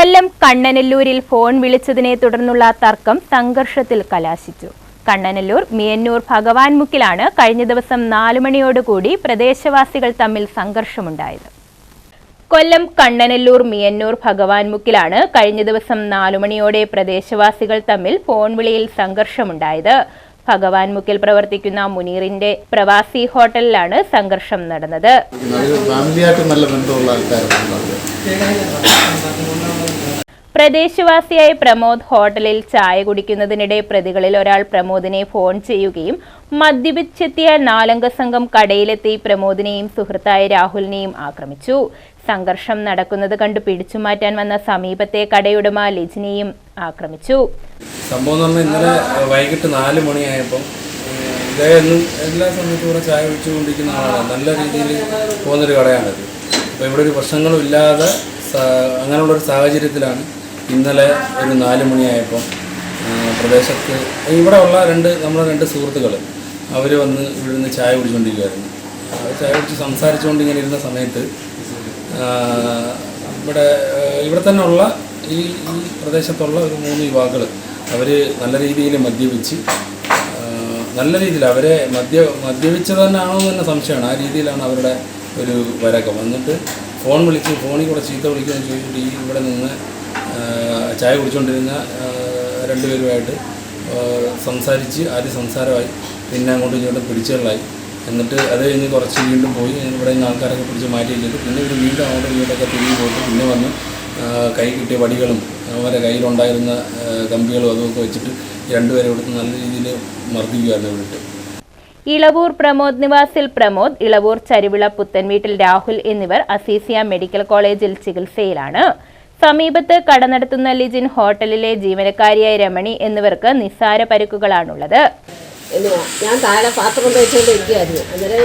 കൊല്ലം കണ്ണനല്ലൂരിൽ phone വിളിച്ചതിനെ തുടർന്നുള്ള തർക്കം സംഘർഷത്തിൽ കലാശിച്ചു. കണ്ണനല്ലൂർ മിയന്നൂർ ഭഗവാൻമുക്കിലാണ് കഴിഞ്ഞ ദിവസം 4 മണിയോടുകൂടി പ്രദേശവാസികൾ തമ്മിൽ സംഘർഷമുണ്ടായത്. കൊല്ലം കണ്ണനല്ലൂർ മിയന്നൂർ ഭഗവാൻമുക്കിലാണ് കഴിഞ്ഞ ദിവസം 4 മണിയോടെ പ്രദേശവാസികൾ തമ്മിൽ ഫോൺ വിളിയിൽ സംഘർഷമുണ്ടായത്. ഭഗവാൻമുക്കിൽ പ്രവർത്തിക്കുന്ന മുനീറിന്റെ പ്രവാസി ഹോട്ടലിലാണ് സംഘർഷം നടന്നത്. പ്രദേശവാസിയായ പ്രമോദ് ഹോട്ടലിൽ ചായ കുടിക്കുന്നതിനിടെ പ്രതികളിൽ ഒരാൾ പ്രമോദിനെ ഫോൺ ചെയ്യുകയും മദ്യപിച്ചെത്തിയ 4-അംഗ സംഘം കടയിലെത്തി പ്രമോദിനെയും സുഹൃത്തായ രാഹുലിനെയും ആക്രമിച്ചു. സംഘർഷം നടക്കുന്നത് കണ്ട് പിടിച്ചുമാറ്റാൻ വന്ന സമീപത്തെ കടയുടമ ലിജിനെയും ആക്രമിച്ചു. സംഭവം ഇന്നലെ വൈകിട്ട് 4 മണിയായപ്പോൾ എല്ലാ സമയത്തും കൂടെ ചായ കുടിച്ചുകൊണ്ടിരിക്കുന്ന ആളാണ്. നല്ല രീതിയിൽ പോകുന്നൊരു കടയാണിത്. അപ്പോൾ ഇവിടെ ഒരു പ്രശ്നങ്ങളും ഇല്ലാതെ അങ്ങനെയുള്ളൊരു സാഹചര്യത്തിലാണ് ഇന്നലെ ഒരു 4 മണിയായപ്പോൾ പ്രദേശത്ത് ഇവിടെ ഉള്ള നമ്മുടെ രണ്ട് സുഹൃത്തുക്കൾ അവർ വന്ന് ഇവിടുന്ന് ചായ കുടിച്ചുകൊണ്ടിരിക്കുകയായിരുന്നു. ചായ കുടിച്ച് സംസാരിച്ചുകൊണ്ട് ഇങ്ങനെ ഇരുന്ന സമയത്ത് ഇവിടെ തന്നെ ഉള്ള ഈ പ്രദേശത്തുള്ള ഒരു 3 യുവാക്കൾ അവർ നല്ല രീതിയിൽ മദ്യപിച്ച് നല്ല രീതിയിൽ അവരെ മദ്യപിച്ചത് തന്നെയാണോ എന്ന് തന്നെ സംശയമാണ്. ആ രീതിയിലാണ് അവരുടെ ഒരു വരക്കം. എന്നിട്ട് ഫോൺ വിളിച്ച് ഫോണിൽ കൂടെ ചീത്ത വിളിക്കുകയെന്ന് ചോദിച്ചിട്ട് ഈ ഇവിടെ നിന്ന് ചായ കുടിച്ചുകൊണ്ടിരുന്ന 2 പേരുമായിട്ട് സംസാരിച്ച് ആദ്യം സംസാരമായി, പിന്നെ അങ്ങോട്ടും ഇങ്ങോട്ടും പിടിച്ചുകളായി. എന്നിട്ട് അത് കഴിഞ്ഞ് കുറച്ച് വീണ്ടും പോയി ഇവിടെ നിന്ന് ആൾക്കാരൊക്കെ പിടിച്ച് മാറ്റി വെച്ചിട്ട് പിന്നെ ഒരു വീണ്ടും അങ്ങോട്ടും ഇങ്ങോട്ടൊക്കെ തിരിഞ്ഞ് പോയിട്ട് പിന്നെ വന്ന് കൈ കിട്ടിയ വടികളും അവരുടെ കയ്യിലുണ്ടായിരുന്ന കമ്പികളും അതുമൊക്കെ വെച്ചിട്ട് 2 പേരെ ഇവിടുത്തെ നല്ല രീതിയിൽ മർദ്ദിക്കുകയായിരുന്നു ഇവിടുത്തെ. ഇളവൂർ പ്രമോദ് നിവാസിൽ പ്രമോദ്, ഇളവൂർ ചരുവിള പുത്തൻവീട്ടിൽ രാഹുൽ എന്നിവർ അസീസിയ മെഡിക്കൽ കോളേജിൽ ചികിത്സയിലാണ്. സമീപത്ത് കട നടത്തുന്ന ലിജിൻ, ഹോട്ടലിലെ ജീവനക്കാരിയായ രമണി എന്നിവർക്ക് നിസ്സാര പരിക്കുകളാണുള്ളത്. ഞാൻ താഴെ പാത്രം വെച്ചുകൊണ്ടിരിക്കുകയായിരുന്നു. അന്നേരം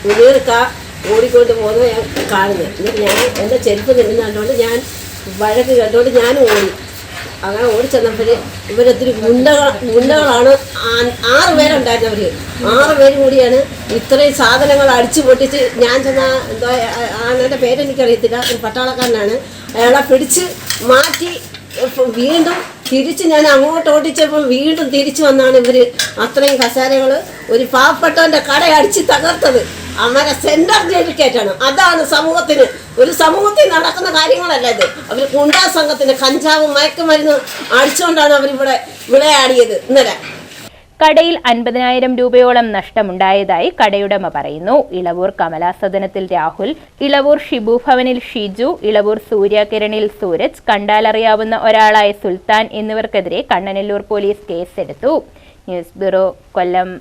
മുനീർക്ക ഓടിക്കൊണ്ട് പോകുന്നത് ഞാൻ കാണുന്നത്. എന്നിട്ട് ഞാൻ എൻ്റെ ചെരുപ്പ് നിന്നുകൊണ്ട് ഞാൻ വഴക്ക് കേട്ടോണ്ട് ഞാനും ഓടി. അങ്ങനെ ഓടിച്ചെന്നപ്പോൾ ഇവരൊത്തിരി ഗുണ്ടകളാണ്. 6 പേരുണ്ടായിരുന്നവർ. 6 പേരും കൂടിയാണ് ഇത്രയും സാധനങ്ങൾ അടിച്ചു പൊട്ടിച്ച് ഞാൻ ചെന്ന എന്താ ആണെൻ്റെ പേരെനിക്കറിയത്തില്ല, ഒരു പട്ടാളക്കാരനാണ്. അയാളെ പിടിച്ച് മാറ്റി വീണ്ടും തിരിച്ച് ഞാൻ അങ്ങോട്ട് ഓടിച്ചപ്പോൾ വീണ്ടും തിരിച്ചു വന്നാണ് ഇവർ അത്രയും കസാരകൾ ഒരു പാവപ്പെട്ടവൻ്റെ കട അടിച്ച് തകർത്തത്. അവരെ സെൻട്രൽ ജയിലിൽ കയറ്റണം. അതാണ് ഒരു സമൂഹത്തിൽ നടക്കുന്ന കാര്യങ്ങളല്ല ഇത്. അവർ ഗുണ്ടാ സംഘത്തിന് കഞ്ചാവും മയക്കുമരുന്ന് അടിച്ചുകൊണ്ടാണ് അവരിവിടെ വിളയാടിയത്. ഇന്നലെ കടയിൽ 50,000 രൂപയോളം നഷ്ടമുണ്ടായതായി കടയുടമ പറയുന്നു. ഇളവൂർ കമലാസദനത്തിൽ രാഹുൽ, ഇളവൂർ ഷിബു ഭവനിൽ ഷിജു, ഇളവൂർ സൂര്യകിരണിൽ സൂരജ്, കണ്ടാലറിയാവുന്ന ഒരാളായ സുൽത്താൻ എന്നിവർക്കെതിരെ കണ്ണനല്ലൂർ പോലീസ് കേസെടുത്തു. ന്യൂസ് ബ്യൂറോ, കൊല്ലം.